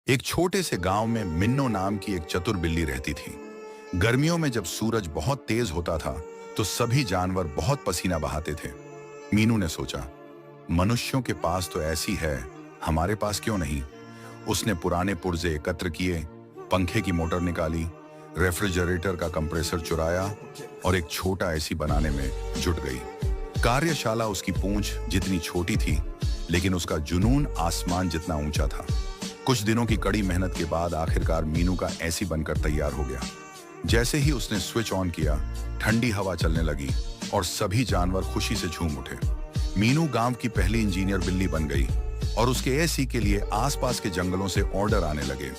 एक छोटे से गांव में मिन्नो नाम की एक चतुर बिल्ली रहती थी। गर्मियों में जब सूरज बहुत तेज होता था तो सभी जानवर बहुत पसीना बहाते थे। मीनू ने सोचा, मनुष्यों के पास तो ऐसी है, हमारे पास क्यों नहीं। उसने पुराने पुर्जे एकत्र किए, पंखे की मोटर निकाली, रेफ्रिजरेटर का कंप्रेसर चुराया और एक छोटा एसी बनाने में जुट गई। कार्यशाला उसकी पूंछ जितनी छोटी थी, लेकिन उसका जुनून आसमान जितना ऊंचा था। कुछ दिनों की कड़ी मेहनत के बाद आखिरकार मीनू का एसी बनकर तैयार हो गया। जैसे ही उसने स्विच ऑन किया, ठंडी हवा चलने लगी और सभी जानवर खुशी से झूम उठे। मीनू गांव की पहली इंजीनियर बिल्ली बन गई और उसके एसी के लिए आसपास के जंगलों से ऑर्डर आने लगे।